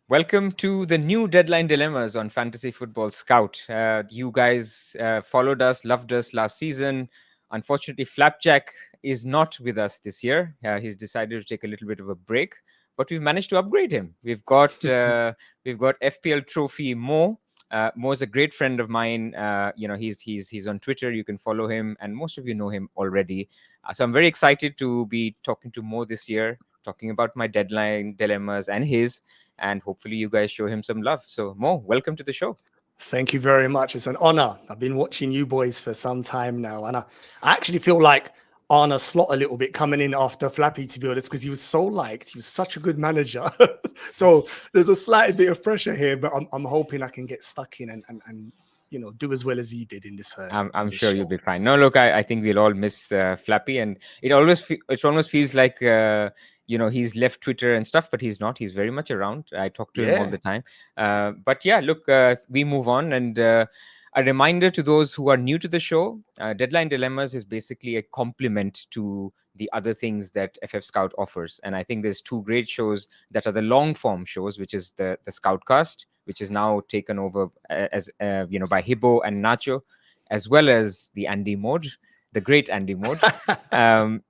Welcome to the new Deadline Dilemmas on Fantasy Football Scout. You guys followed us, loved us last season. Unfortunately, Flapjack is not with us this year. He's decided to take a little bit of a break, but we've managed to upgrade him. We've got FPL Trophy Mo. Mo is a great friend of mine. He's on Twitter. You can follow him, and most of you know him already. So I'm very excited to be talking to Mo this year, talking about my deadline dilemmas and his. And hopefully you guys show him some love. So Mo, welcome to the show. Thank you very much. It's an honor. I've been watching you boys for some time now. And I actually feel like on a slot a little bit coming in after Flappy, to be honest, because he was so liked. He was such a good manager. So there's a slight bit of pressure here, but I'm hoping I can get stuck in and do as well as he did in this. I'm sure you'll be fine. No, look, I think we'll all miss Flappy, and it almost feels like he's left Twitter and stuff, but he's not. He's very much around. I talk to him all the time. But yeah, look, we move on, and a reminder to those who are new to the show: Deadline Dilemmas is basically a complement to the other things that FF Scout offers, and I think there's two great shows that are the long form shows, which is the Scoutcast, which is now taken over as by Hibbo and Nacho, as well as the Andy Mode, the great Andy Mode.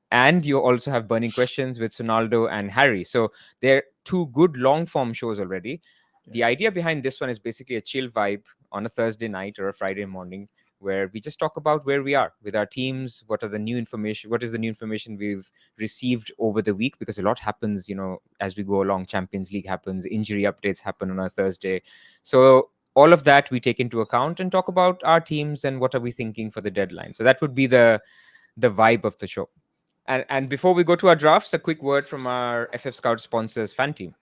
And you also have Burning Questions with Sonaldo and Harry. So they're two good long form shows already. The idea behind this one is basically a chill vibe on a Thursday night or a Friday morning, where we just talk about where we are with our teams, what is the new information we've received over the week, because a lot happens, as we go along. Champions League happens, injury updates happen on a Thursday. So all of that we take into account and talk about our teams and what are we thinking for the deadline. So that would be the vibe of the show. And before we go to our drafts, a quick word from our FF Scout sponsors, FANTEAM.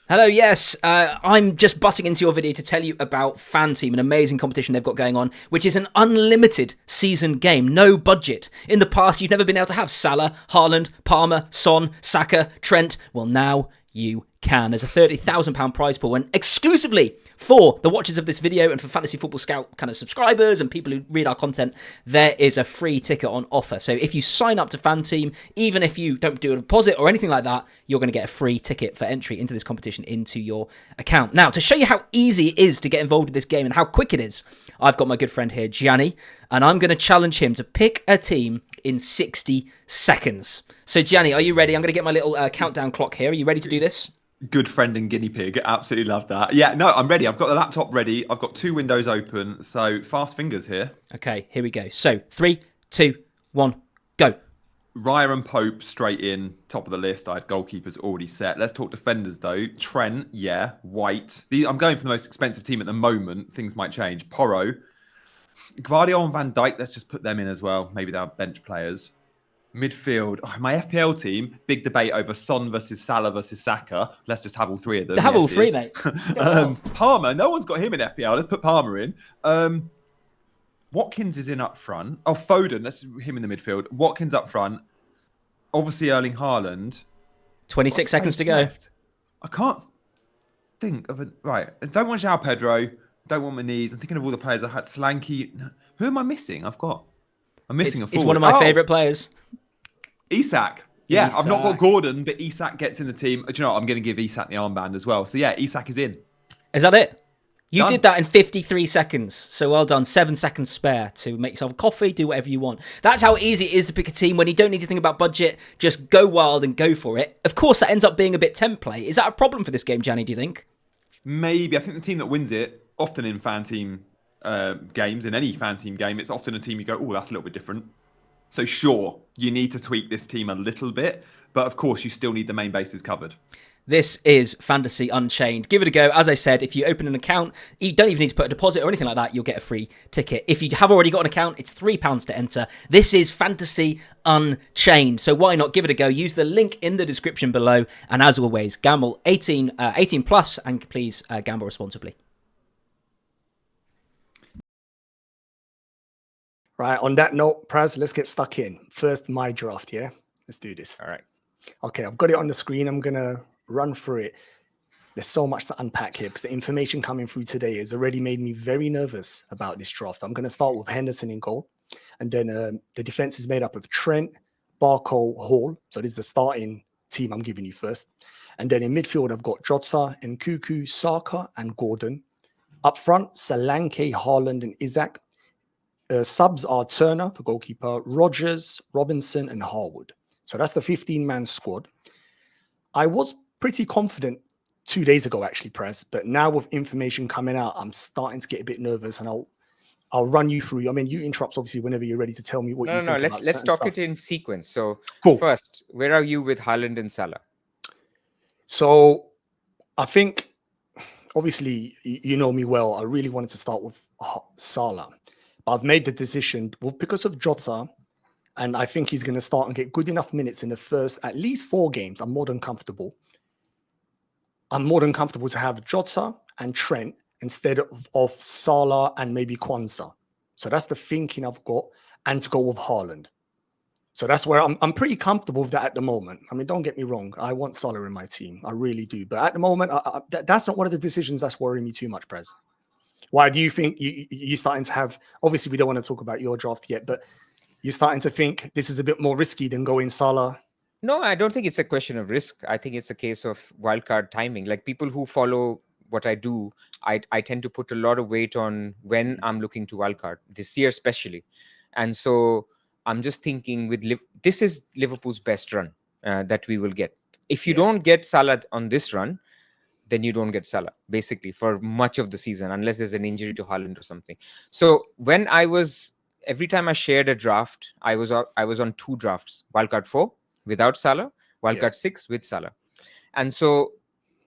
Hello, yes, I'm just butting into your video to tell you about FANTEAM, an amazing competition they've got going on, which is an unlimited season game, no budget. In the past, you've never been able to have Salah, Haaland, Palmer, Son, Saka, Trent. Well, now you can. There's a £30,000 prize pool, and exclusively for the watchers of this video and for Fantasy Football Scout kind of subscribers and people who read our content, there is a free ticket on offer. So if you sign up to FANTEAM, even if you don't do a deposit or anything like that, you're going to get a free ticket for entry into this competition into your account. Now, to show you how easy it is to get involved in this game and how quick it is, I've got my good friend here, Gianni, and I'm going to challenge him to pick a team in 60 seconds. So Gianni, are you ready? I'm going to get my little countdown clock here. Are you ready to do this? Good friend and guinea pig. Absolutely love that. Yeah, no, I'm ready. I've got the laptop ready. I've got two windows open. So fast fingers here. Okay, here we go. So 3, 2, 1, go. Raya and Pope straight in, top of the list. I had goalkeepers already set. Let's talk defenders though. Trent, yeah. White. I'm going for the most expensive team at the moment. Things might change. Porro. Gvardiol and Van Dijk, let's just put them in as well. Maybe they're bench players. Midfield, my FPL team, big debate over Son versus Salah versus Saka. Let's just have all three of them. Have all three, mate. Palmer, no one's got him in FPL. Let's put Palmer in. Watkins is in up front. Oh, Foden, let's him in the midfield. Watkins up front. Obviously, Erling Haaland. 26 seconds to go. I can't think of it. Right. I don't want João Pedro. Don't want Maniz. I'm thinking of all the players I had. Slanky. Who am I missing? I'm missing a forward. It's one of my favourite players. Isak. Yeah, Isak. I've not got Gordon, but Isak gets in the team. Do you know what? I'm going to give Isak the armband as well. So yeah, Isak is in. Is that it? You did that in 53 seconds. So well done. 7 seconds spare to make yourself a coffee, do whatever you want. That's how easy it is to pick a team when you don't need to think about budget. Just go wild and go for it. Of course, that ends up being a bit template. Is that a problem for this game, Gianni, do you think? Maybe. I think the team that wins it, often in FANTEAM games, in any FANTEAM game, it's often a team you go, oh, that's a little bit different. So sure, you need to tweak this team a little bit, but of course you still need the main bases covered. This is Fantasy Unchained. Give it a go. As I said, if you open an account, you don't even need to put a deposit or anything like that. You'll get a free ticket. If you have already got an account, it's £3 to enter. This is Fantasy Unchained. So why not give it a go? Use the link in the description below. And as always, gamble 18 plus, and please gamble responsibly. Right, on that note, Pras, let's get stuck in. First, my draft, yeah? Let's do this. All right. Okay, I've got it on the screen. I'm going to run through it. There's so much to unpack here because the information coming through today has already made me very nervous about this draft. I'm going to start with Henderson in goal. And then the defense is made up of Trent, Barco, Hall. So this is the starting team I'm giving you first. And then in midfield, I've got Jota, Nkuku, Saka, and Gordon. Up front, Solanke, Haaland, and Isaac. Subs are Turner for goalkeeper, Rodgers, Robinson, and Harwood. So that's the 15-man squad. I was pretty confident 2 days ago, actually, Pras, but now with information coming out, I'm starting to get a bit nervous, and I'll run you through. I mean, you interrupt obviously whenever you're ready to tell me what you think about Let's talk stuff. it in sequence. So cool. First, where are you with Haaland and Salah? So I think, obviously, you know me well. I really wanted to start with Salah, but I've made the decision because of Jota, and I think he's going to start and get good enough minutes in the first at least 4 games. I'm more than comfortable. To have Jota and Trent instead of Salah and maybe Kwanzaa. So that's the thinking I've got, and to go with Haaland. So that's where I'm pretty comfortable with that at the moment. I mean, don't get me wrong. I want Salah in my team. I really do. But at the moment, that's not one of the decisions that's worrying me too much, Pres. Why do you think you're starting to have, obviously we don't want to talk about your draft yet, but you're starting to think this is a bit more risky than going Salah? No, I don't think it's a question of risk. I think it's a case of wildcard timing. Like people who follow what I do, I tend to put a lot of weight on when I'm looking to wildcard, this year especially. And so I'm just thinking this is Liverpool's best run that we will get. If you don't get Salah on this run, then you don't get Salah, basically, for much of the season, unless there's an injury to Haaland or something. So every time I shared a draft, I was on 2 drafts, wildcard 4 without Salah, wildcard 6 with Salah. And so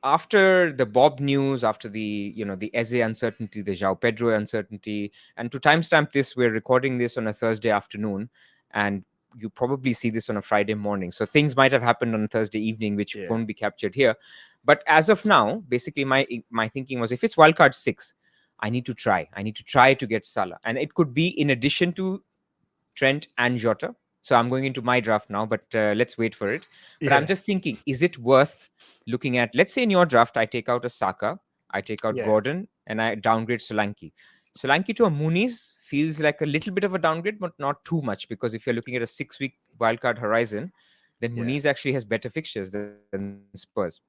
after the Bob news, after the Eze uncertainty, the João Pedro uncertainty, and to timestamp this, we're recording this on a Thursday afternoon, and you probably see this on a Friday morning. So things might have happened on a Thursday evening, which won't be captured here. But as of now, basically my thinking was, if it's wildcard 6, I need to try to get Salah. And it could be in addition to Trent and Jota. So I'm going into my draft now, but let's wait for it. But I'm just thinking, is it worth looking at, let's say in your draft, I take out a Saka, I take out Gordon, and I downgrade Solanke. Solanke to a Muniz feels like a little bit of a downgrade, but not too much, because if you're looking at a 6-week wildcard horizon, then Muniz actually has better fixtures than Spurs.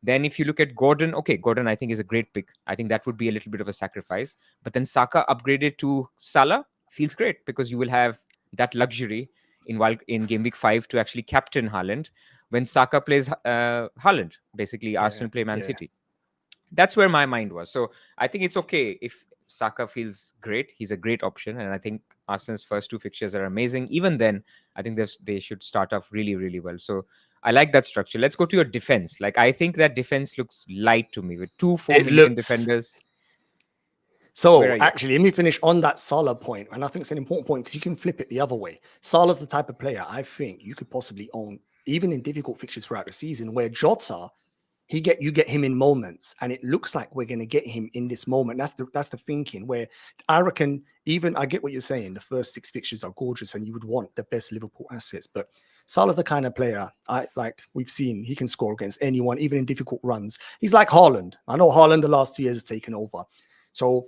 Then if you look at Gordon, Gordon I think is a great pick. I think that would be a little bit of a sacrifice. But then Saka upgraded to Salah feels great, because you will have that luxury in game week 5 to actually captain Haaland when Saka plays Haaland. Basically, Arsenal play Man City. That's where my mind was. So I think it's okay if Saka feels great. He's a great option, and I think Arsenal's first 2 fixtures are amazing. Even then, I think they should start off really, really well. So I like that structure. Let's go to your defense. Like, I think that defense looks light to me with 2 4 million defenders. So actually, let me finish on that Salah point. And I think it's an important point, because you can flip it the other way. Salah's the type of player I think you could possibly own, even in difficult fixtures throughout the season, where Jota, you get him in moments, and it looks like we're going to get him in this moment. That's the thinking, where I reckon, even I get what you're saying, the first 6 fixtures are gorgeous and you would want the best Liverpool assets, but Salah's the kind of player we've seen, he can score against anyone, even in difficult runs. He's like Haaland. I know Haaland the last 2 years has taken over. So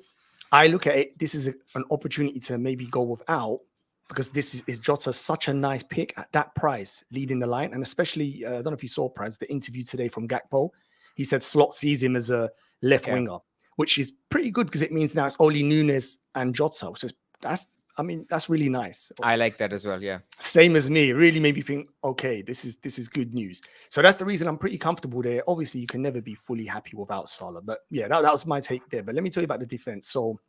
I look at it, this is an opportunity to maybe go without, because this is Jota such a nice pick at that price, leading the line. And especially, I don't know if you saw, Praz, the interview today from Gakpo. He said Slot sees him as a left winger, which is pretty good, because it means now it's only Nunes and Jota. So that's really nice. I like that as well, yeah. Same as me. It really made me think, okay, this is good news. So that's the reason I'm pretty comfortable there. Obviously, you can never be fully happy without Salah. But yeah, that was my take there. But let me tell you about the defense. So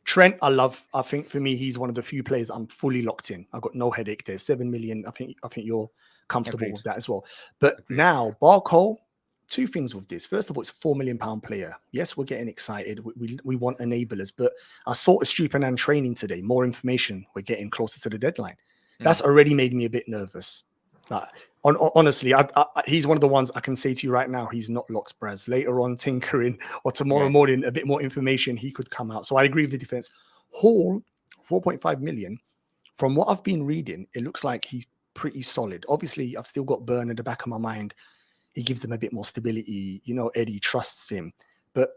Trent, I love. I think for me, he's one of the few players I'm fully locked in. I've got no headache there. 7 million. I think you're comfortable with that as well. But now, Barco, 2 things with this. First of all, it's a £4 million player. Yes, we're getting excited. We want enablers. But I saw a Stupinan training today. More information. We're getting closer to the deadline. That's already made me a bit nervous. Honestly, he's one of the ones I can say to you right now, he's not locked, Braz. Later on, tinkering, or tomorrow morning, a bit more information, he could come out. So I agree with the defense. Hall, 4.5 million. From what I've been reading, it looks like he's pretty solid. Obviously, I've still got Burn in the back of my mind. He gives them a bit more stability. Eddie trusts him. But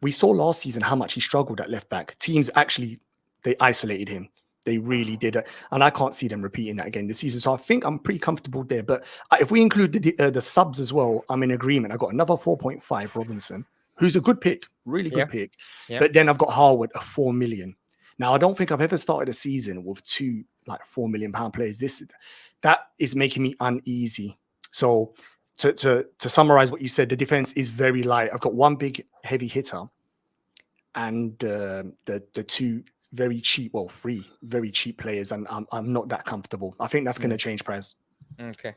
we saw last season how much he struggled at left back. Teams actually, they isolated him. They really did it. And I can't see them repeating that again this season. So I think I'm pretty comfortable there. But if we include the subs as well, I'm in agreement. I got another 4.5 Robinson, who's a good pick, really good pick. Yeah. But then I've got Harwood, a 4 million. Now, I don't think I've ever started a season with two like £4 million players. That is making me uneasy. So to summarize what you said, the defense is very light. I've got one big heavy hitter and the two very cheap, well, three very cheap players, and I'm not that comfortable. I think that's going to change, Pras. Okay.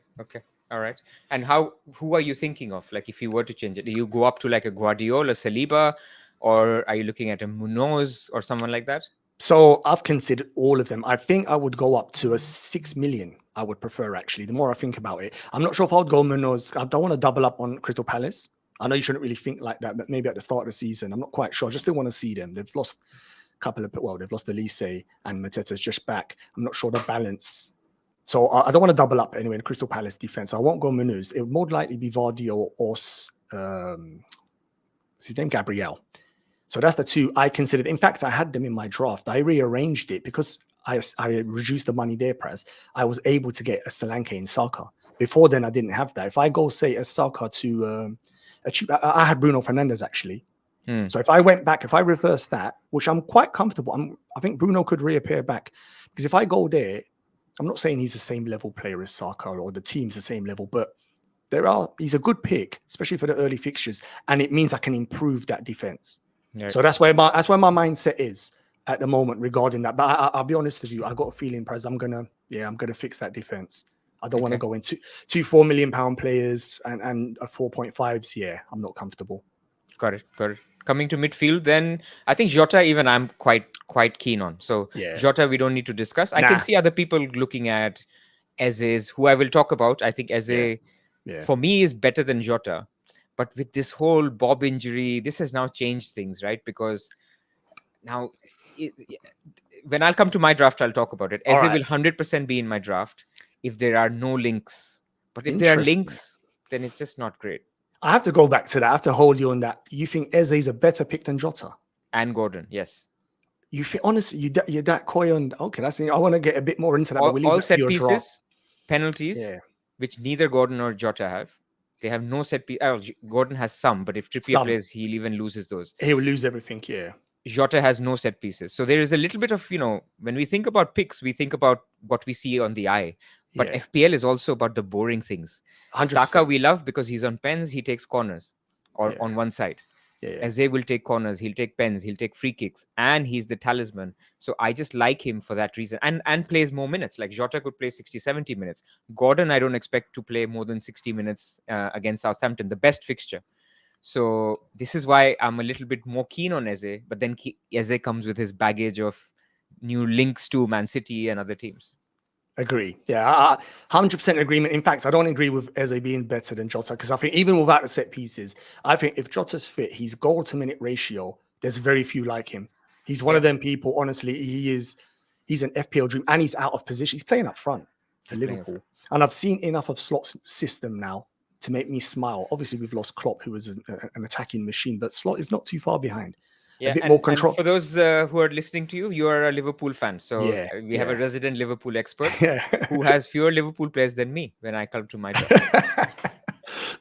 All right. And who are you thinking of? Like, if you were to change it, do you go up to like a Guardiola, Saliba, or are you looking at a Munoz or someone like that? So I've considered all of them. I think I would go up to a 6 million. I would prefer, actually, the more I think about it. I'm not sure if I would go Munoz. I don't want to double up on Crystal Palace. I know you shouldn't really think like that, but maybe at the start of the season, I'm not quite sure. I just still want to see them. They've lost they've lost Elise and Mateta's just back. I'm not sure the balance. So I don't want to double up anyway in Crystal Palace defense. I won't go Munoz. It would more likely be Vardy or what's his name? Gabriel. So that's the two I considered. In fact, I had them in my draft. I rearranged it because I reduced the money there, Pras. I was able to get a Solanke and Saka. Before then, I didn't have that. If I go, say, a Saka to a cheap... I had Bruno Fernandes, actually. So if I went back, if I reverse that, which I'm quite comfortable, I think Bruno could reappear back. Because if I go there, I'm not saying he's the same level player as Saka or the team's the same level, but he's a good pick, especially for the early fixtures. And it means I can improve that defense. Right. So that's where my mindset is at the moment regarding that. But I'll be honest with you, I got a feeling, Pras, I'm gonna fix that defense. I don't want to go into two £4 million players and a 4.5s. Yeah, I'm not comfortable. Got it. Coming to midfield, then I think Jota, even I'm quite keen on. So Jota, we don't need to discuss. I can see other people looking at Eze's, who I will talk about. I think Eze, for me, is better than Jota. But with this whole Bob injury, this has now changed things, right? Because now, when I'll come to my draft, I'll talk about it. Eze will 100% be in my draft if there are no links. But if there are links, then it's just not great. I have to go back to that. I have to hold you on that. You think Eze is a better pick than Jota? And Gordon, yes. You feel, honestly, you're that coy on... Okay, I want to get a bit more into that. All set pieces, penalties, which neither Gordon or Jota have. They have no set piece. Gordon has some, but if Trippier plays, he'll even loses those. He will lose everything, Jota has no set pieces. So there is a little bit of, when we think about picks, we think about what we see on the eye. But FPL is also about the boring things. 100%. Saka we love because he's on pens, he takes corners or on one side. Eze will take corners, he'll take pens, he'll take free kicks, and he's the talisman. So I just like him for that reason. And plays more minutes. Like Jota could play 60, 70 minutes. Gordon, I don't expect to play more than 60 minutes against Southampton, the best fixture. So this is why I'm a little bit more keen on Eze. But then Eze comes with his baggage of new links to Man City and other teams. Agree. Yeah, 100% agreement. In fact, I don't agree with Eze being better than Jota because I think even without the set pieces, I think if Jota's fit, his goal to minute ratio, there's very few like him. He's one of them people, honestly, he's an FPL dream and he's out of position. He's playing up front for Liverpool. And I've seen enough of Slot's system now to make me smile. Obviously, we've lost Klopp, who was an attacking machine, but Slot is not too far behind. Yeah, a bit more control. And for those who are listening to you, you are a Liverpool fan. So we have a resident Liverpool expert who has fewer Liverpool players than me when I come to my job.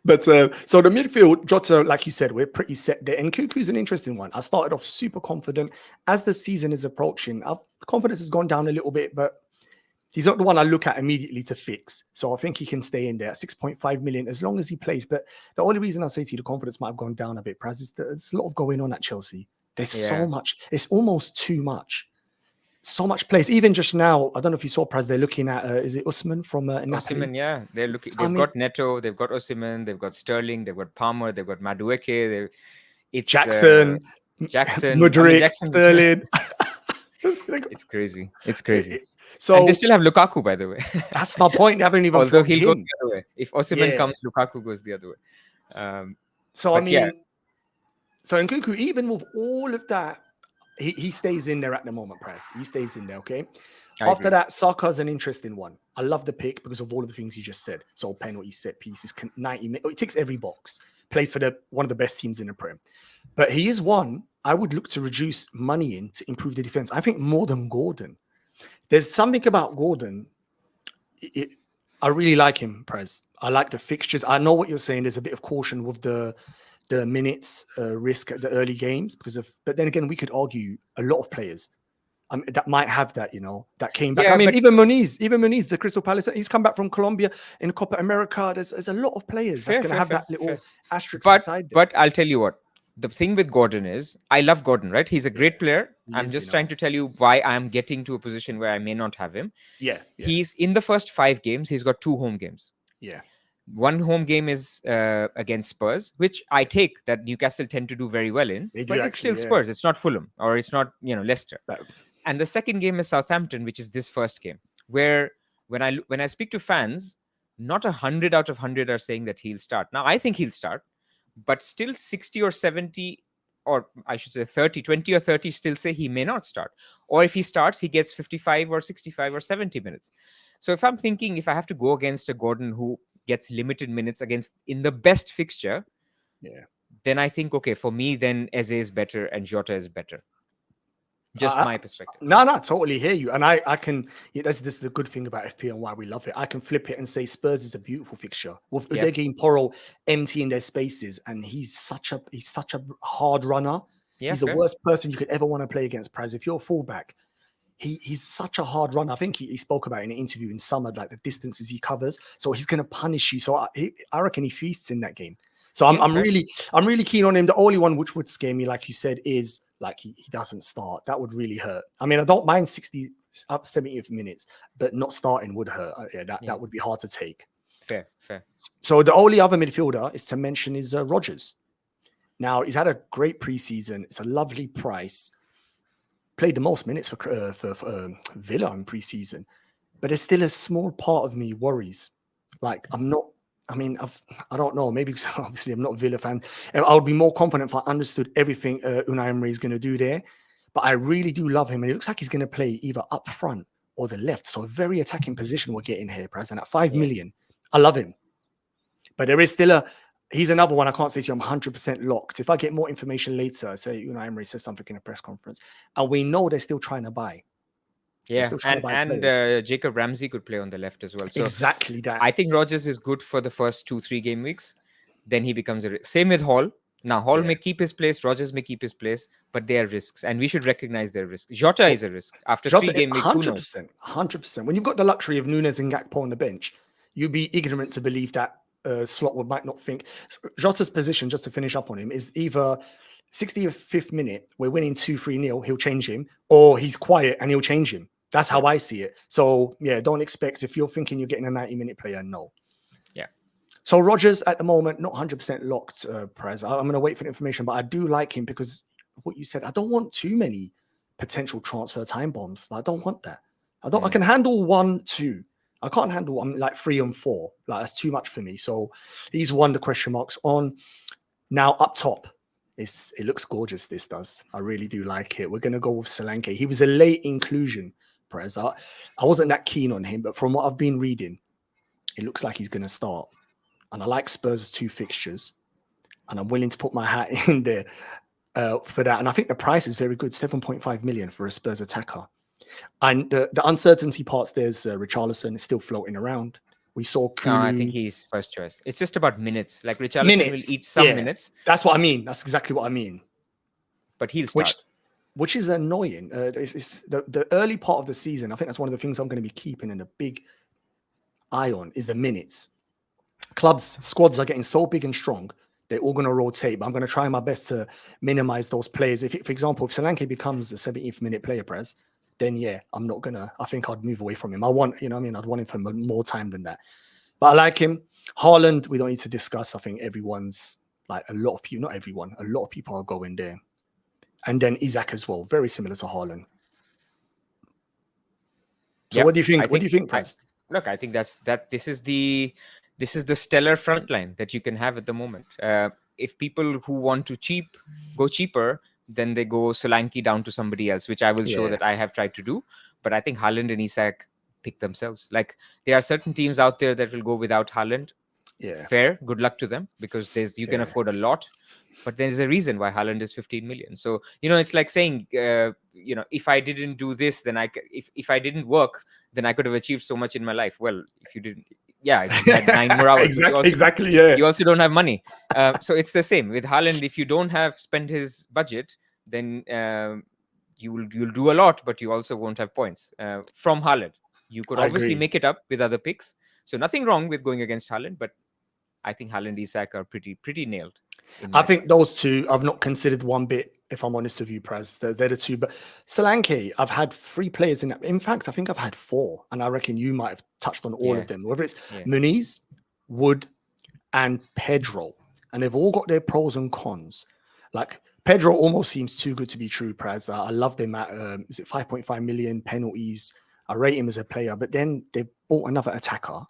But so the midfield, Jota, like you said, we're pretty set there. And Cuckoo's an interesting one. I started off super confident. As the season is approaching, confidence has gone down a little bit, but he's not the one I look at immediately to fix. So I think he can stay in there at 6.5 million as long as he plays. But the only reason I say to you the confidence might have gone down a bit, Pras, is that there's a lot of going on at Chelsea. There's so much. It's almost too much. So much place. Even just now, I don't know if you saw, Pras, they're looking at, is it Osimhen from Napoli? Osimhen, they're looking. They've got Neto, they've got Osimhen, they've got Sterling, they've got Palmer, they've got Madueke, Jackson, Mudryk, Sterling. It's crazy. It's crazy. So and they still have Lukaku, by the way. That's my point. They haven't even. Although he'll go the other way. If Osimhen comes, Lukaku goes the other way. So in Nkunku, even with all of that, he stays in there at the moment, Pras. He stays in there, okay? After that, Saka's an interesting one. I love the pick because of all of the things you just said. So penalty, set pieces, 90 minutes. It ticks every box. Plays for one of the best teams in the Prem. But he is one I would look to reduce money in to improve the defense. I think more than Gordon. There's something about Gordon. I really like him, Prez. I like the fixtures. I know what you're saying. There's a bit of caution with the minutes risk at the early games but then again, we could argue a lot of players that might have that, that came back. Yeah, I mean, but even Muniz, the Crystal Palace, he's come back from Colombia in Copa America. There's a lot of players that's going to have that little asterisk beside them. But I'll tell you what. The thing with Gordon is, I love Gordon, right? He's a great player. I'm just trying to tell you why I'm getting to a position where I may not have him. Yeah. He's in the first 5 games, he's got 2 home games. Yeah. One home game is against Spurs, which I take that Newcastle tend to do very well in. But it's still Spurs. It's not Fulham or it's not, Leicester. And the second game is Southampton, which is this first game, where when I speak to fans, not 100 out of 100 are saying that he'll start. Now, I think he'll start, but still 60 or 70, or I should say 20 or 30 still say he may not start. Or if he starts, he gets 55 or 65 or 70 minutes. So if I'm thinking, if I have to go against a Gordon who gets limited minutes in the best fixture, then I think, okay, for me, then Eze is better and Jota is better. Just my perspective. No, I totally hear you. And I can, this is the good thing about FPL and why we love it. I can flip it and say Spurs is a beautiful fixture with Udegi and Porro emptying their spaces. And he's such a hard runner. Yeah, he's the worst person you could ever want to play against, Praz. If you're a fullback, he's such a hard runner. I think he spoke about it in an interview in summer, like the distances he covers. So he's going to punish you. So I reckon he feasts in that game. So I'm really keen on him. The only one which would scare me, like you said, is like he doesn't start. That would really hurt. I mean, I don't mind 60 up 70th minutes, but not starting would hurt. That would be hard to take. Fair. So the only other midfielder is to mention is Rodgers. Now, he's had a great preseason. It's a lovely price. Played the most minutes for Villa in preseason, but there's still a small part of me worries. Like I don't know. Maybe because obviously I'm not a Villa fan. I would be more confident if I understood everything Unai Emery is going to do there. But I really do love him. And it looks like he's going to play either up front or the left. So a very attacking position we're getting here, Praz. And at 5 million, I love him. But there is still he's another one I can't say to you I'm 100% locked. If I get more information later, say Unai Emery says something in a press conference, and we know they're still trying to buy. Yeah, and Jacob Ramsey could play on the left as well. So exactly that. I think Rodgers is good for the first 2-3 game weeks. Then he becomes a risk. Same with Hall. Now, Hall may keep his place, Rodgers may keep his place, but they are risks, and we should recognize their risks. Jota is a risk. After 3 game weeks, 100%. When you've got the luxury of Nunes and Gakpo on the bench, you'd be ignorant to believe that Slot might not think. Jota's position, just to finish up on him, is either 65th minute, we're winning 2-3-0, he'll change him, or he's quiet and he'll change him. That's how I see it. So, don't expect, if you're thinking you're getting a 90-minute player, no. Yeah. So, Rodgers at the moment, not 100% locked, Praz. I'm going to wait for the information, but I do like him because what you said, I don't want too many potential transfer time bombs. I don't want that. I can handle 1, 2. I can't handle like 3 and 4. Like, that's too much for me. So, he's won the question marks on. Now, up top. It looks gorgeous, this does. I really do like it. We're going to go with Solanke. He was a late inclusion. Perez. I wasn't that keen on him, but from what I've been reading, it looks like he's going to start. And I like Spurs' 2 fixtures, and I'm willing to put my hat in there for that. And I think the price is very good, 7.5 million for a Spurs attacker. And the uncertainty parts, there's Richarlison is still floating around. We saw Kulu. No, I think he's first choice. It's just about minutes. Like Richarlison will eat some minutes. That's what I mean. That's exactly what I mean. But he'll start. Which is annoying. It's the early part of the season. I think that's one of the things I'm going to be keeping in a big eye on is the minutes. Squads are getting so big and strong. They're all going to rotate, but I'm going to try my best to minimize those players. For example, if Solanke becomes a 70th minute player, Prez, then I'm not going to, I think I'd move away from him. I'd want him for more time than that. But I like him. Haaland, we don't need to discuss. I think everyone's like a lot of people, not everyone, a lot of people are going there. And then Isaac as well, very similar to Haaland. So what do you think? What do you think, Praz? Look, I think this is the stellar front line that you can have at the moment. If people who want to go cheaper, then they go Solanke down to somebody else, which I will show that I have tried to do. But I think Haaland and Isaac pick themselves. Like there are certain teams out there that will go without Haaland. Yeah. Fair. Good luck to them because you can afford a lot But there's a reason why Haaland is 15 million. So, it's like saying, if I didn't do this, then if I didn't work, then I could have achieved so much in my life. Well, if you didn't, if you had 9 more hours, exactly, yeah. You also don't have money. So it's the same with Haaland. If you don't have spent his budget, then you'll do a lot, but you also won't have points from Haaland. You could obviously make it up with other picks. So nothing wrong with going against Haaland, but I think Haaland, Isak are pretty nailed. I think those two I've not considered one bit, if I'm honest with you, Pras. They're the two. But Solanke, I've had 3 players in that. In fact, I think I've had 4, and I reckon you might have touched on all of them. Whether it's Muniz, Wood, and Pedro, and they've all got their pros and cons. Like Pedro almost seems too good to be true, Pras. I love them at is it 5.5 million penalties? I rate him as a player, but then they've bought another attacker.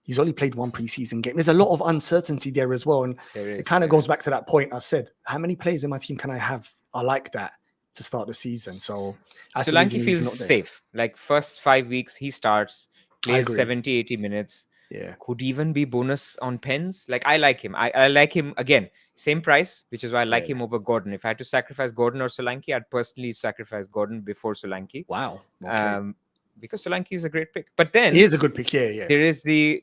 He's only played 1 preseason game. There's a lot of uncertainty there as well. And it kind of goes back to that point I said, how many players in my team can I have? I like that to start the season. So Solanke feels safe. Like first 5 weeks, he starts, plays 70, 80 minutes. Yeah. Could even be bonus on pens. Like I like him. I like him again. Same price, which is why I like him over Gordon. If I had to sacrifice Gordon or Solanke, I'd personally sacrifice Gordon before Solanke. Wow. Okay. Because Solanke is a great pick. But then he is a good pick. Yeah. There is the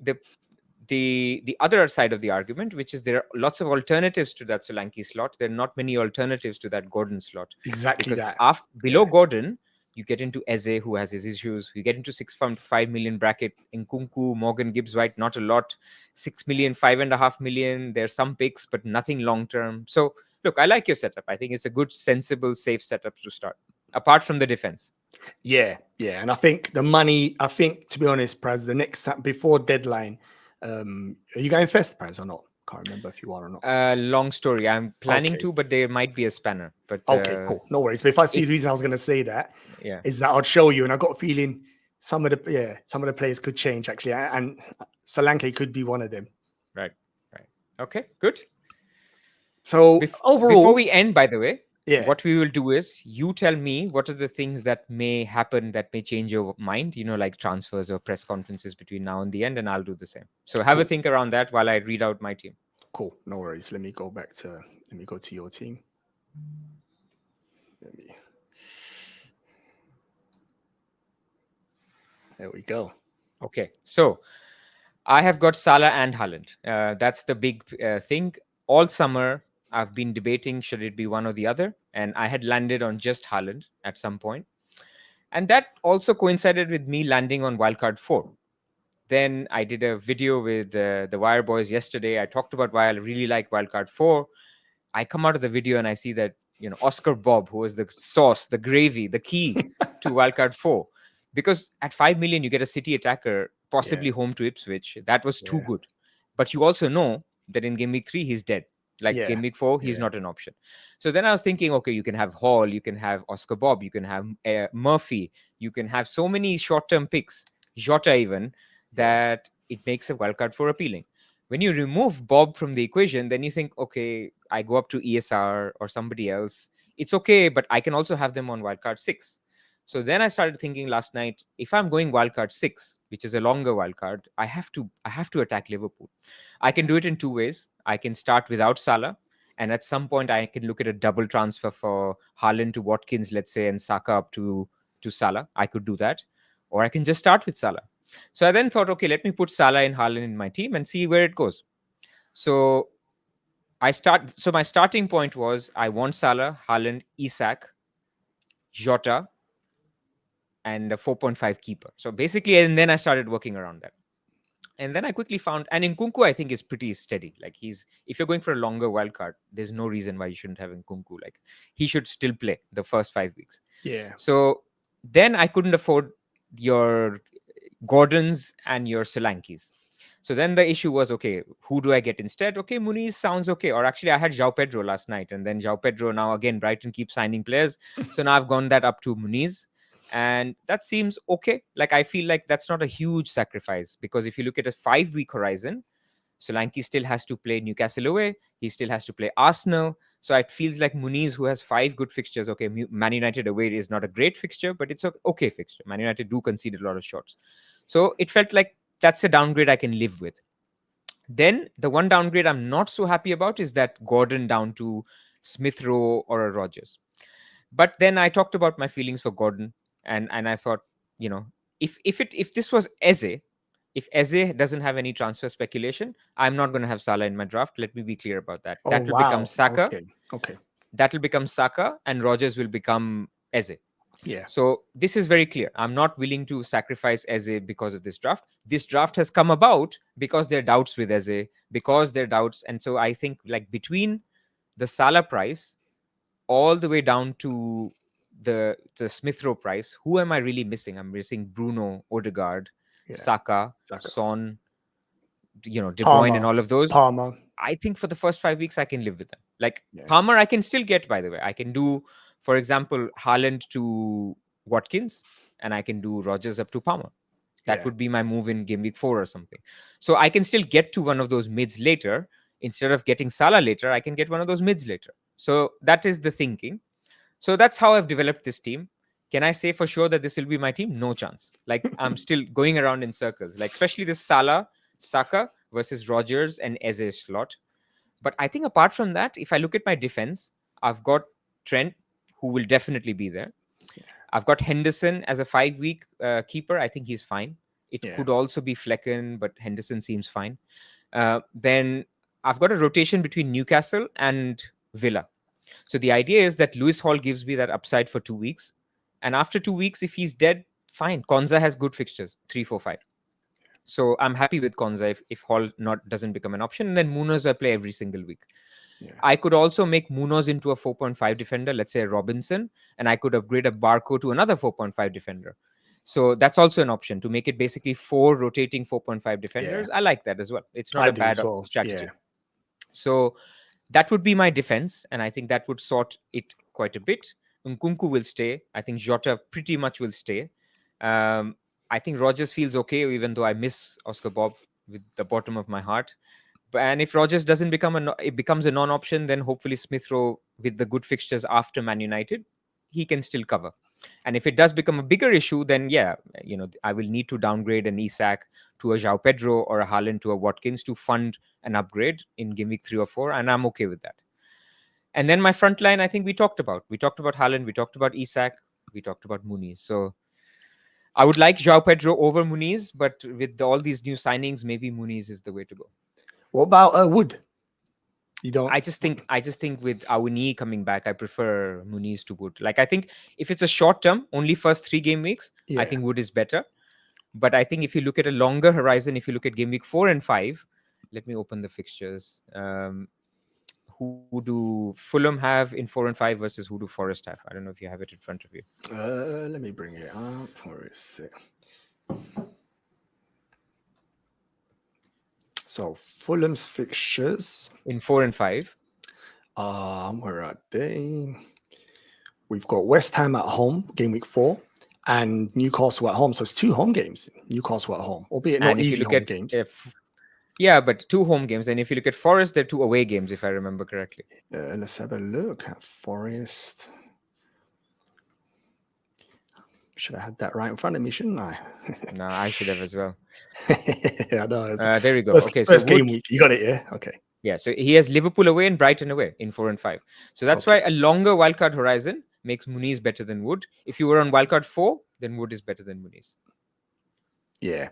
other side of the argument, which is there are lots of alternatives to that Solanke slot. There are not many alternatives to that Gordon slot. Exactly because that. Below Gordon, you get into Eze, who has his issues. You get into 6.5 million bracket. Nkunku, Morgan Gibbs-White, not a lot. 6 million, 5.5 million. There's some picks, but nothing long term. So look, I like your setup. I think it's a good, sensible, safe setup to start. Apart from the defense. Yeah. And I think the money, to be honest, Pras, the next time before deadline, are you going first, Pras, or not? Can't remember if you are or not. Long story. I'm planning to, but there might be a spanner. But okay, cool. No worries. But if I see the reason I was going to say that is that I'll show you, and I got a feeling some of the players could change actually, and Solanke could be one of them. Right. Okay, good. So overall, before we end, by the way, what we will do is you tell me what are the things that may happen that may change your mind, like transfers or press conferences between now and the end, and I'll do the same. So have a think around that while I read out my team. Cool. No worries. Let me go to your team. There we go. Okay. So I have got Salah and Haaland. That's the big thing. All summer, I've been debating, should it be one or the other? And I had landed on just Haaland at some point. And that also coincided with me landing on wildcard 4. Then I did a video with the Wire Boys yesterday. I talked about why I really like wildcard 4. I come out of the video and I see that, Oscar Bob, who was the sauce, the gravy, the key to wildcard 4. Because at 5 million, you get a City attacker, possibly home to Ipswich. That was too good. But you also know that in game week 3, he's dead. Like game week 4, he's not an option. So then I was thinking, okay, you can have Hall, you can have Oscar Bob, you can have Murphy, you can have so many short-term picks, Jota even, that it makes a wildcard 4 appealing. When you remove Bob from the equation, then you think, okay, I go up to ESR or somebody else. It's okay, but I can also have them on wildcard 6. So then I started thinking last night, if I'm going wildcard 6, which is a longer wildcard, I have to attack Liverpool. I can do it in 2 ways. I can start without Salah, and at some point I can look at a double transfer for Haaland to Watkins, let's say, and Saka up to Salah. I could do that. Or I can just start with Salah. So I then thought, okay, let me put Salah and Haaland in my team and see where it goes. So my starting point was I want Salah, Haaland, Isak, Jota, and a 4.5 keeper. So basically, and then I started working around that. And then I quickly found, and Nkunku, I think, is pretty steady. Like if you're going for a longer wild card, there's no reason why you shouldn't have Nkunku. Like he should still play the first 5 weeks. Yeah. So then I couldn't afford your Gordons and your Solankes. So then the issue was, okay, who do I get instead? Okay, Muniz sounds okay. Or actually, I had João Pedro last night. And then João Pedro, now again, Brighton keeps signing players. So now I've gone that up to Muniz. And that seems okay. Like, I feel like that's not a huge sacrifice. Because if you look at a 5-week horizon, Solanke still has to play Newcastle away. He still has to play Arsenal. So it feels like Muniz, who has 5 good fixtures. Okay, Man United away is not a great fixture, but it's an okay fixture. Man United do concede a lot of shots. So it felt like that's a downgrade I can live with. Then the one downgrade I'm not so happy about is that Gordon down to Smith Rowe or a Rodgers. But then I talked about my feelings for Gordon, and I thought, you know, if this was Eze, if Eze doesn't have any transfer speculation, I'm not going to have Salah in my draft. Let me be clear about that. Oh, That will become wow. Saka. Okay. That will become Saka, and Rodgers will become Eze. Yeah. So this is very clear. I'm not willing to sacrifice Eze because of this draft. This draft has come about because there are doubts with Eze, because there are doubts. And so I think like between the Salah price all the way down to the Smith Rowe price, who am I really missing? I'm missing Bruno, Odegaard, Saka, Son, De Bruyne, and all of those. Palmer. I think for the first 5 weeks, I can live with them. Like Palmer, I can still get, by the way. I can do, for example, Haaland to Watkins, and I can do Rodgers up to Palmer. That would be my move in game week 4 or something. So I can still get to one of those mids later. Instead of getting Salah later, I can get one of those mids later. So that is the thinking. So that's how I've developed this team. Can I say for sure that this will be my team? No chance. Like I'm still going around in circles, like especially this Salah, Saka versus Rodgers and Eze slot. But I think apart from that, if I look at my defense, I've got Trent, who will definitely be there. I've got Henderson as a 5-week keeper. I think he's fine. It could also be Flecken, but Henderson seems fine. Then I've got a rotation between Newcastle and Villa. So the idea is that Lewis Hall gives me that upside for 2 weeks. And after 2 weeks, if he's dead, fine. Konza has good fixtures, 3, 4, 5. So I'm happy with Konza if Hall doesn't become an option. And then Munoz I play every single week. I could also make Munoz into a 4.5 defender, let's say Robinson, and I could upgrade a Barco to another 4.5 defender. So that's also an option to make it basically 4 rotating 4.5 defenders. I like that as well. It's not a bad strategy. So that would be my defense, and I think that would sort it quite a bit. Nkunku will stay. I think Jota pretty much will stay. I think Rodgers feels okay, even though I miss Oscar Bob with the bottom of my heart. And if Rodgers doesn't it becomes a non-option, then hopefully Smith Rowe with the good fixtures after Man United, he can still cover. And if it does become a bigger issue, then I will need to downgrade an Isak to a João Pedro or a Haaland to a Watkins to fund an upgrade in game week 3 or 4, and I'm okay with that. And then my front line, I think we talked about Haaland, we talked about Isak, we talked about Muniz. So I would like João Pedro over Muniz, but with all these new signings, maybe Muniz is the way to go. What about Wood? You don't. I just think with Awuni coming back, I prefer Muniz to Wood. Like I think if it's a short term, only first 3 game weeks, I think Wood is better. But I think if you look at a longer horizon, if you look at game week 4 and 5, let me open the fixtures. Who do Fulham have in 4 and 5 versus who do Forest have? I don't know if you have it in front of you. Let me bring it up. Where is it? So Fulham's fixtures in 4 and 5. Where are they? We've got West Ham at home, game week 4, and Newcastle at home. So it's 2 home games. Newcastle at home, albeit not easy home games. But 2 home games. And if you look at Forest, they're 2 away games, if I remember correctly. Let's have a look at Forest. Should have had that right in front of me, shouldn't I? No, I should have as well. Yeah, no. There we go. First game week. You got it, yeah? Okay. Yeah, so he has Liverpool away and Brighton away in 4 and 5. So that's why a longer wildcard horizon makes Muniz better than Wood. If you were on wildcard 4, then Wood is better than Muniz. Yeah.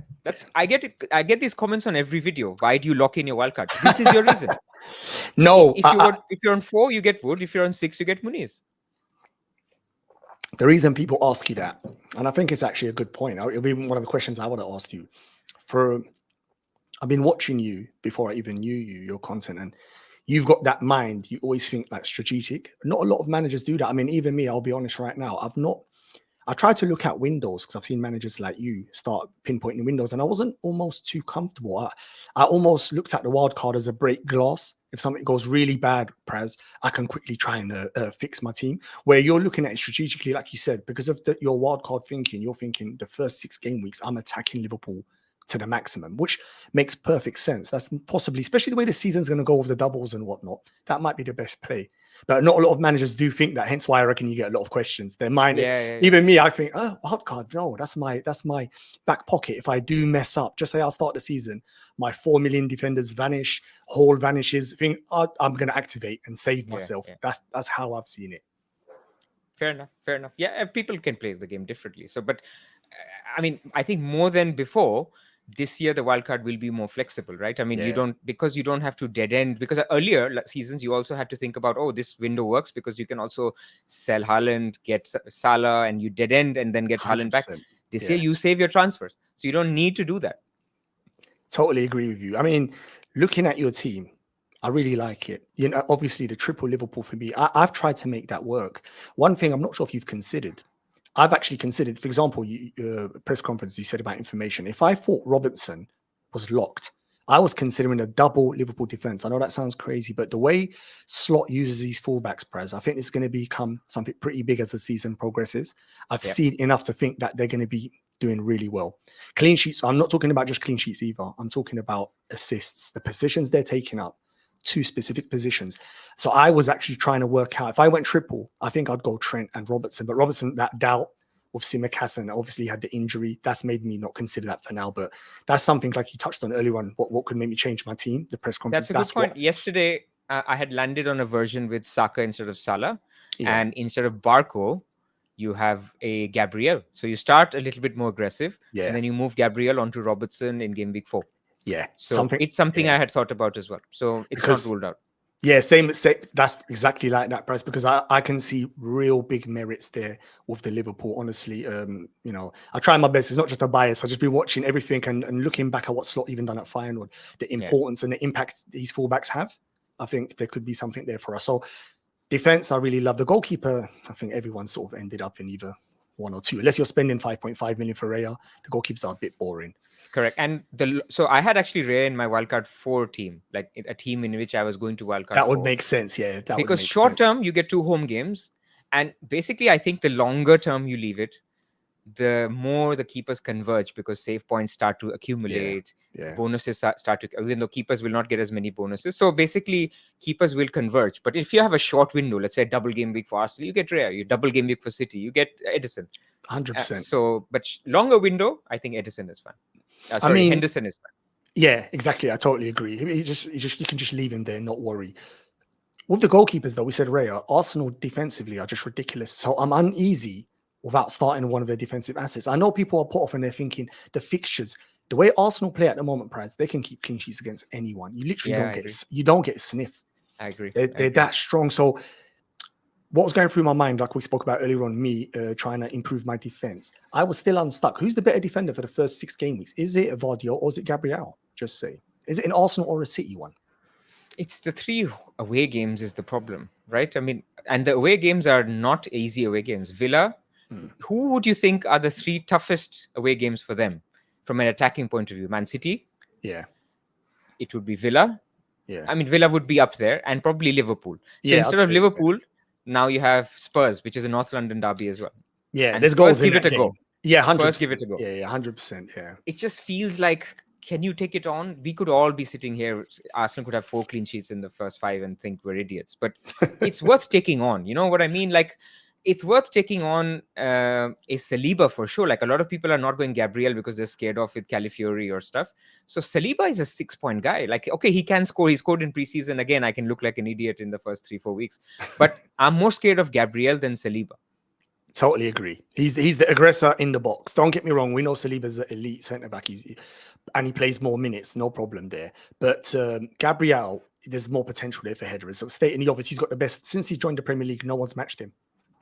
I get it. I get these comments on every video. Why do you lock in your wildcard? This is your reason. No. If you're on 4, you get Wood. If you're on 6, you get Muniz. The reason people ask you that, and I think it's actually a good point. It'll be one of the questions I want to ask you. I've been watching you before I even knew your content, and you've got that mind. You always think like strategic. Not a lot of managers do that. I mean, even me, I'll be honest right now. I tried to look at windows because I've seen managers like you start pinpointing windows, and I wasn't almost too comfortable. I almost looked at the wild card as a break glass. If something goes really bad, Pras, I can quickly try and fix my team. Where you're looking at it strategically, like you said, because of your wild card thinking, you're thinking the first 6 game weeks, I'm attacking Liverpool to the maximum, which makes perfect sense. That's possibly, especially the way the season's going to go with the doubles and whatnot, that might be the best play. But not a lot of managers do think that, hence why I reckon you get a lot of questions. Their mind, even me, I think, oh, wild card, no, that's my back pocket. If I do mess up, just say I'll start the season, my 4 million defenders vanish, Hall vanishes, I'm going to activate and save myself. That's how I've seen it. Fair enough. Yeah, people can play the game differently. So, but I mean, I think more than before, this year the wildcard will be more flexible, right? I mean, you don't have to dead end, because earlier seasons you also had to think about, oh, this window works because you can also sell Haaland, get Salah, and you dead end and then get Haaland back. This year you save your transfers, so you don't need to do that. Totally agree with you. I mean, looking at your team, I really like it. You know, obviously the triple Liverpool for me, I've tried to make that work. One thing I'm not sure if you've considered, I've actually considered, for example, press conference, you said about information. If I thought Robertson was locked, I was considering a double Liverpool defense. I know that sounds crazy, but the way Slot uses these fullbacks, Pras, I think it's going to become something pretty big as the season progresses. I've seen enough to think that they're going to be doing really well. Clean sheets, I'm not talking about just clean sheets either. I'm talking about assists, the positions they're taking up. 2 specific positions. So I was actually trying to work out, if I went triple, I think I'd go Trent and Robertson. But Robertson, that doubt with Simicast, obviously had the injury. That's made me not consider that for now. But that's something like you touched on earlier on. What could make me change my team? The press conference. That's a good point. Yesterday, I had landed on a version with Saka instead of Salah. And instead of Barco, you have a Gabriel. So you start a little bit more aggressive. And then you move Gabriel onto Robertson in game week 4. Yeah, so it's something I had thought about as well. So it's not ruled out. Yeah, same. That's exactly like that, Bryce, because I can see real big merits there with the Liverpool. Honestly, you know, I try my best. It's not just a bias. I've just been watching everything and looking back at what Slot even done at Feyenoord, the importance and the impact these fullbacks have. I think there could be something there for us. So defense, I really love. The goalkeeper, I think everyone sort of ended up in either 1 or 2, unless you're spending 5.5 million for Raya. The goalkeepers are a bit boring. Correct. And so I had actually Raya in my wildcard 4 team, like a team in which I was going to wildcard 4. That would make sense, yeah. Because short term, you get 2 home games. And basically, I think the longer term you leave it, the more the keepers converge, because save points start to accumulate. Bonuses start to, even though keepers will not get as many bonuses. So basically, keepers will converge. But if you have a short window, let's say double game week for Arsenal, you get Raya. You double game week for City, you get Edison. 100%. But longer window, I think Edison is fine. I mean, Henderson is fine. Yeah, exactly. I totally agree. You can just leave him there, not worry. With the goalkeepers, though, we said Raya. Arsenal defensively are just ridiculous. So I'm uneasy without starting one of their defensive assets. I know people are put off and they're thinking the fixtures, the way Arsenal play at the moment, Pras, they can keep clean sheets against anyone. You literally don't get a sniff. I agree. They're that strong. So what was going through my mind, like we spoke about earlier on, me trying to improve my defense, I was still unstuck. Who's the better defender for the first 6 game weeks? Is it Vardio or is it Gabriel? Just say. Is it an Arsenal or a City one? It's the 3 away games is the problem, right? I mean, and the away games are not easy away games. Villa, who would you think are the 3 toughest away games for them from an attacking point of view? Man City? Yeah. It would be Villa. Yeah. I mean, Villa would be up there, and probably Liverpool. So instead of Liverpool, now you have Spurs, which is a North London derby as well. Yeah, and there's Spurs goals in give it a go. Yeah, 100%. Spurs give it a go. Yeah, 100%. Yeah. It just feels like, can you take it on? We could all be sitting here. Arsenal could have 4 clean sheets in the first 5 and think we're idiots. But it's worth taking on. You know what I mean? Like, it's worth taking on a Saliba for sure. Like, a lot of people are not going Gabriel because they're scared off with Calafiori or stuff. So Saliba is a 6-point guy. Like, okay, he can score. He scored in preseason. Again, I can look like an idiot in the first 3-4 weeks. But I'm more scared of Gabriel than Saliba. Totally agree. He's the aggressor in the box. Don't get me wrong. We know Saliba's an elite centre-back. And he plays more minutes. No problem there. But Gabriel, there's more potential there for headers. So stating the obvious, he's got the best. Since he joined the Premier League, no one's matched him.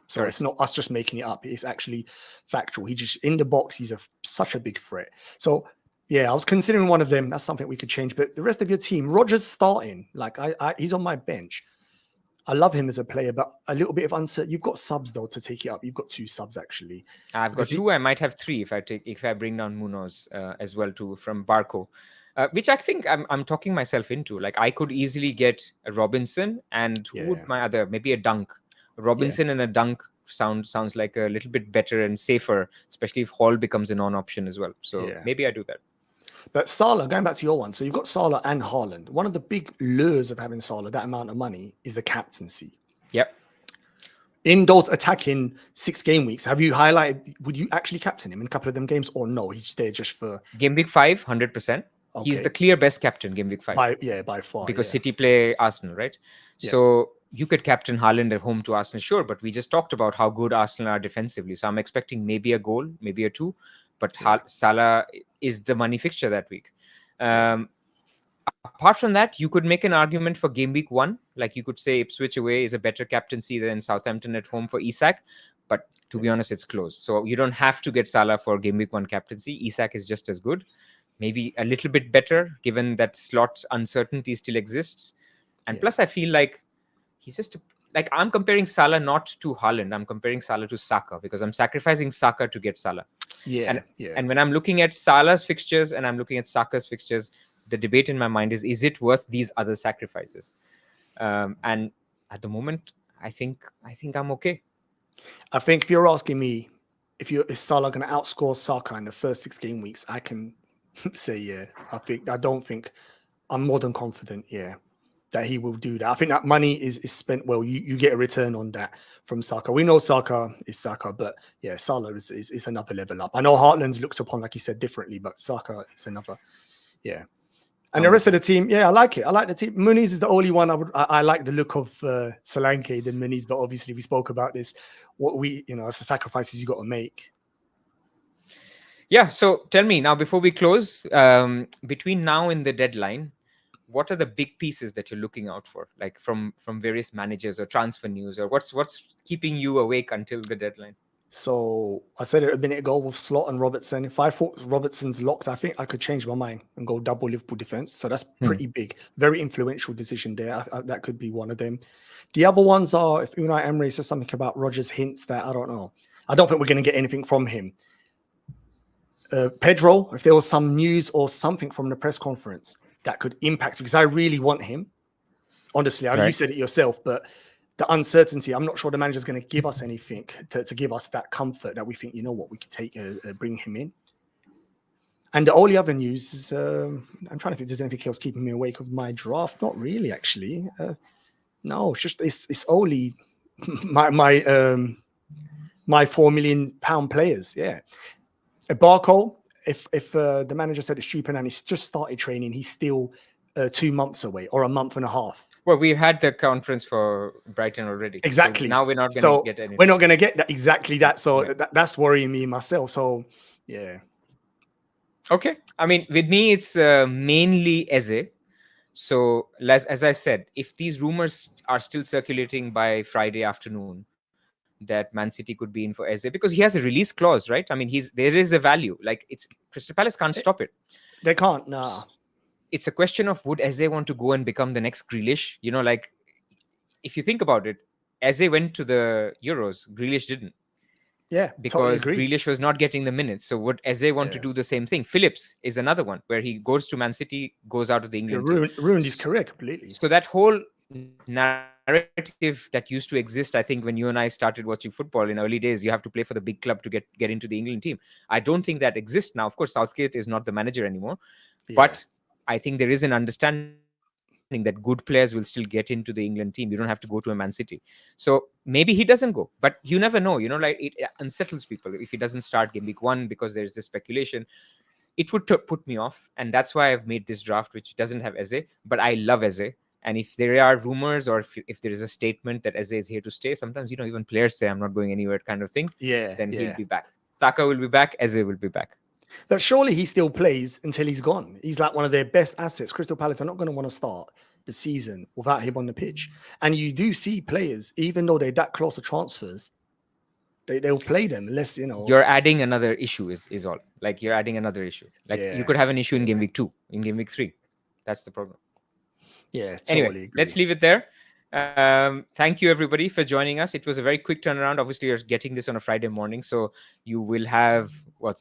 So it's not us just making it up. It's actually factual. He just, in the box, he's such a big threat. So, yeah, I was considering one of them. That's something we could change. But the rest of your team, Rodgers starting. Like, he's on my bench. I love him as a player, but a little bit of uncertainty. You've got subs, though, to take it up. You've got 2 subs, actually. I've got 2. I might have 3 if I bring down Munoz as well, too, from Barco. Which I think I'm talking myself into. Like, I could easily get a Robinson and who would my other, maybe a Dunk. Robinson and a Dunk sounds like a little bit better and safer, especially if Hall becomes a non-option as well. So maybe I do that. But Salah, going back to your one, so you've got Salah and Haaland. One of the big lures of having Salah, that amount of money, is the captaincy. Yep. In those attacking 6 game weeks, have you highlighted, would you actually captain him in a couple of them games, or no? He's there just for Game week 5, 100%. Okay. He's the clear best captain game week 5. by far. Because yeah. City play Arsenal, right? Yeah. So you could captain Haaland at home to Arsenal, sure, but we just talked about how good Arsenal are defensively. So I'm expecting maybe a goal, maybe a 2, but Salah is the money fixture that week. Apart from that, you could make an argument for game week 1. Like you could say Ipswich away is a better captaincy than Southampton at home for Isak. But to be honest, it's close. So you don't have to get Salah for game week 1 captaincy. Isak is just as good. Maybe a little bit better, given that slot uncertainty still exists. And plus, I feel like he's just like, I'm comparing Salah not to Haaland. I'm comparing Salah to Saka, because I'm sacrificing Saka to get Salah. And when I'm looking at Salah's fixtures and I'm looking at Saka's fixtures, the debate in my mind is it worth these other sacrifices? And at the moment, I think I'm okay. I think if you're asking me, is Salah going to outscore Saka in the first 6 game weeks, I can say yeah. I'm more than confident, that he will do that. I think that money is spent well. You get a return on that from Saka. We know Saka is Saka, but yeah, Salah is another level up. I know Heartland's looked upon, like you said, differently, but Saka is another, And the rest of the team, I like it. I like the team. Muniz is the only one I like the look of Solanke than Muniz, but obviously we spoke about this. It's the sacrifices you got to make. Yeah, so tell me now, before we close, between now and the deadline, what are the big pieces that you're looking out for, like from various managers or transfer news, or what's keeping you awake until the deadline? So I said it a minute ago with Slot and Robertson. If I thought Robertson's locked, I think I could change my mind and go double Liverpool defense. So that's pretty big, very influential decision there. That could be one of them. The other ones are, if Unai Emery says something about Rodgers, hints that I don't know. I don't think we're going to get anything from him. Pedro, if there was some news or something from the press conference that could impact, because I really want him. Honestly, you said it yourself, but the uncertainty, I'm not sure the manager's going to give us anything to give us that comfort that we think, you know what, we could take, bring him in. And the only other news is, I'm trying to think if there's anything else keeping me awake of my draft. Not really, actually. No, it's only my £4 million players. Yeah. Barco, if the manager said it's stupid and he's just started training, he's still 2 months away or a month and a half. Well, we had the conference for Brighton already. Exactly. So now we're not going to get anything. We're not going to get that, exactly that. So that's worrying me myself. So, yeah. Okay. I mean, with me, it's mainly Eze. So, as I said, if these rumors are still circulating by Friday afternoon, that Man City could be in for Eze, because he has a release clause, right? I mean, there is a value. Like, Crystal Palace can't stop it. They can't, no. It's a question of, would Eze want to go and become the next Grealish? Like, if you think about it, Eze went to the Euros, Grealish didn't. Yeah, because totally Grealish was not getting the minutes. So would Eze want to do the same thing? Phillips is another one where he goes to Man City, goes out of the England team. Ruined his career completely. So that whole narrative that used to exist, I think, when you and I started watching football in early days, you have to play for the big club to get into the England team. I don't think that exists now. Of course, Southgate is not the manager anymore, but I think there is an understanding that good players will still get into the England team. You don't have to go to a Man City. So maybe he doesn't go, but you never know. Like, it unsettles people if he doesn't start game week 1, because there's this speculation. It would put me off, and that's why I've made this draft, which doesn't have Eze, but I love Eze. And if there are rumors, or if there is a statement that Eze is here to stay, sometimes, even players say, I'm not going anywhere kind of thing. Then he'll be back. Saka will be back. Eze will be back. But surely he still plays until he's gone. He's like one of their best assets. Crystal Palace are not going to want to start the season without him on the pitch. And you do see players, even though they're that close to transfers, they'll play them unless, You're adding another issue is all. Like, you're adding another issue. Like, you could have an issue in game week 2, in game week 3. That's the problem. Yeah, totally anyway, agree. Let's leave it there. Thank you, everybody, for joining us. It was a very quick turnaround. Obviously, you're getting this on a Friday morning, so you will have,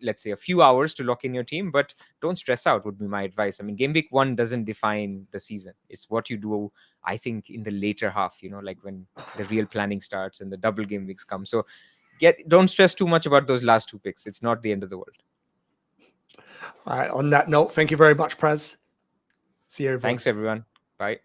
let's say, a few hours to lock in your team, but don't stress out, would be my advice. I mean, game week 1 doesn't define the season. It's what you do, I think, in the later half, like when the real planning starts and the double game weeks come. So don't stress too much about those last 2 picks. It's not the end of the world. All right. On that note, thank you very much, Pras. See you, everyone. Thanks, everyone. Bye.